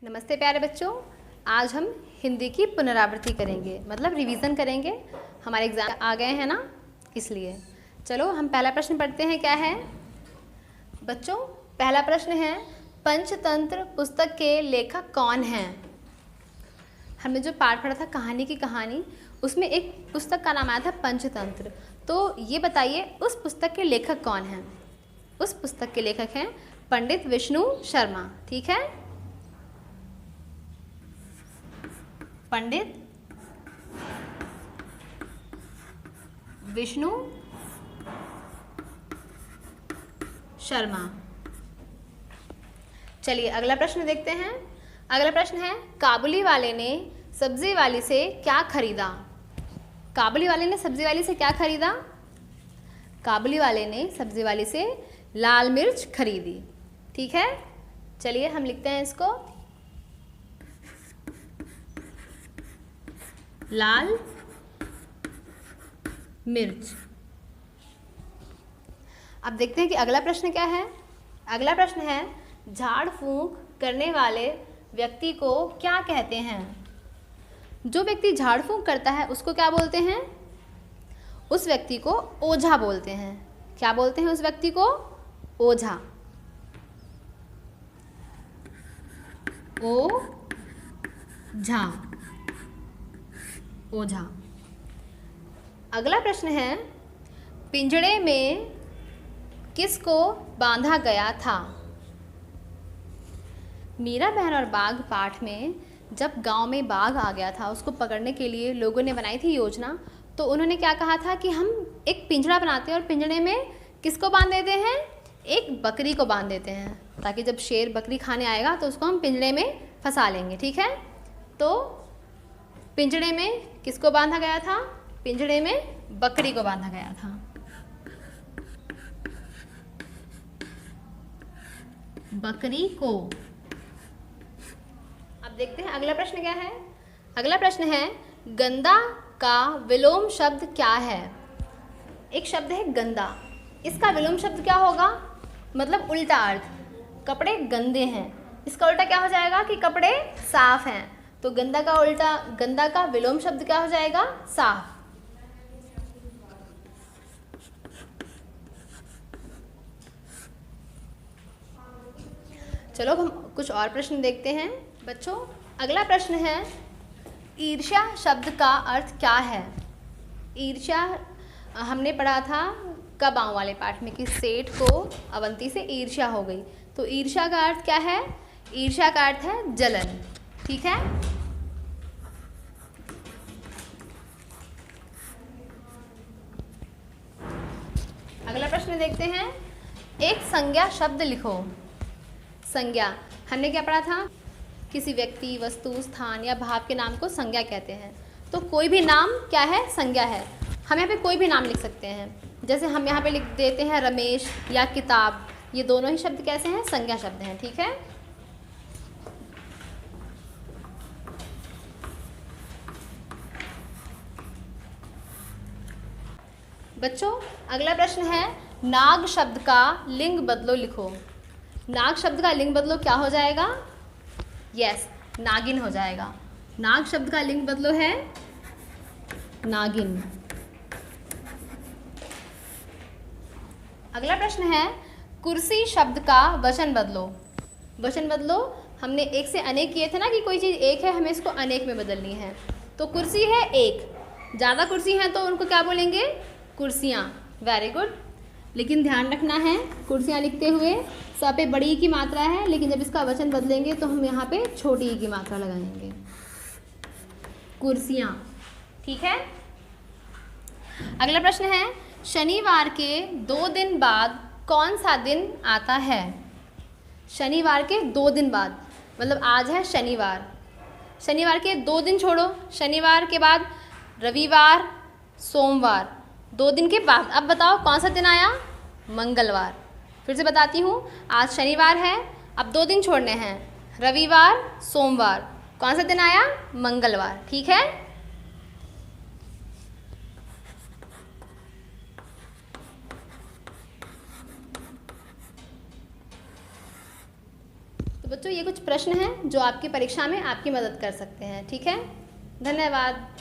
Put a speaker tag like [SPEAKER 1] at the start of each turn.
[SPEAKER 1] नमस्ते प्यारे बच्चों, आज हम हिंदी की पुनरावृत्ति करेंगे, मतलब रिवीजन करेंगे। हमारे एग्जाम आ गए हैं ना, इसलिए चलो हम पहला प्रश्न पढ़ते हैं। क्या है बच्चों? पहला प्रश्न है, पंचतंत्र पुस्तक के लेखक कौन हैं? हमने जो पाठ पढ़ा था कहानी की कहानी, उसमें एक पुस्तक का नाम आया था पंचतंत्र। तो ये बताइए उस पुस्तक के लेखक कौन हैं? उस पुस्तक के लेखक हैं पंडित विष्णु शर्मा। ठीक है, पंडित विष्णु शर्मा। चलिए अगला प्रश्न देखते हैं। अगला प्रश्न है, काबुली वाले ने सब्जी वाली से क्या खरीदा? काबुली वाले ने सब्जी वाली से क्या खरीदा? काबुली वाले ने सब्जी वाली से लाल मिर्च खरीदी। ठीक है, चलिए हम लिखते हैं इसको, लाल मिर्च। अब देखते हैं कि अगला प्रश्न क्या है। अगला प्रश्न है, झाड़ फूंक करने वाले व्यक्ति को क्या कहते हैं? जो व्यक्ति झाड़ फूंक करता है उसको क्या बोलते हैं? उस व्यक्ति को ओझा बोलते हैं। क्या बोलते हैं उस व्यक्ति को? ओझा। ओझा, ओझा। अगला प्रश्न है, पिंजड़े में किसको बांधा गया था? मीरा बहन और बाघ पाठ में जब गांव में बाघ आ गया था, उसको पकड़ने के लिए लोगों ने बनाई थी योजना। तो उन्होंने क्या कहा था कि हम एक पिंजड़ा बनाते हैं और पिंजड़े में किसको बांध देते हैं? एक बकरी को बांध देते हैं, ताकि जब शेर बकरी खाने आएगा तो उसको हम पिंजड़े में फंसा लेंगे। ठीक है, तो पिंजड़े में किसको बांधा गया था? पिंजड़े में बकरी को बांधा गया था। बकरी को। अब देखते हैं अगला प्रश्न क्या है। अगला प्रश्न है, गंदा का विलोम शब्द क्या है? एक शब्द है गंदा, इसका विलोम शब्द क्या होगा? मतलब उल्टा अर्थ, कपड़े गंदे हैं, इसका उल्टा क्या हो जाएगा कि कपड़े साफ हैं। तो गंदा का उल्टा, गंदा का विलोम शब्द क्या हो जाएगा? साफ। चलो हम कुछ और प्रश्न देखते हैं बच्चों। अगला प्रश्न है, ईर्ष्या शब्द का अर्थ क्या है? ईर्ष्या हमने पढ़ा था कबाऊ वाले पाठ में कि सेठ को अवंती से ईर्ष्या हो गई। तो ईर्ष्या का अर्थ क्या है? ईर्ष्या का अर्थ है जलन। ठीक है, अगला प्रश्न देखते हैं। एक संज्ञा शब्द लिखो। संज्ञा हमने क्या पढ़ा था? किसी व्यक्ति, वस्तु, स्थान या भाव के नाम को संज्ञा कहते हैं। तो कोई भी नाम क्या है? संज्ञा है। हम यहाँ पे कोई भी नाम लिख सकते हैं, जैसे हम यहाँ पे लिख देते हैं रमेश या किताब। ये दोनों ही शब्द कैसे हैं? संज्ञा शब्द हैं। ठीक है, बच्चों अगला प्रश्न है, नाग शब्द का लिंग बदलो लिखो। नाग शब्द का लिंग बदलो क्या हो जाएगा? यस, नागिन हो जाएगा। नाग शब्द का लिंग बदलो है नागिन। अगला प्रश्न है, कुर्सी शब्द का वचन बदलो। वचन बदलो, हमने एक से अनेक किए थे ना कि कोई चीज़ एक है, हमें इसको अनेक में बदलनी है। तो कुर्सी है एक, ज़्यादा कुर्सी हैं तो उनको क्या बोलेंगे? कुर्सियाँ। Very good. लेकिन ध्यान रखना है, कुर्सियाँ लिखते हुए सब पे बड़ी की मात्रा है, लेकिन जब इसका वचन बदलेंगे तो हम यहाँ पे छोटी की मात्रा लगाएंगे। कुर्सियाँ। ठीक है, अगला प्रश्न है, शनिवार के 2 दिन बाद कौन सा दिन आता है? शनिवार के 2 दिन बाद, मतलब आज है शनिवार, शनिवार के 2 दिन छोड़ो, शनिवार के बाद रविवार, सोमवार, 2 दिन के बाद। अब बताओ कौन सा दिन आया? मंगलवार। फिर से बताती हूँ, आज शनिवार है, अब 2 दिन छोड़ने हैं, रविवार, सोमवार, कौन सा दिन आया? मंगलवार। ठीक है, तो बच्चों ये कुछ प्रश्न हैं जो आपकी परीक्षा में आपकी मदद कर सकते हैं। ठीक है, धन्यवाद।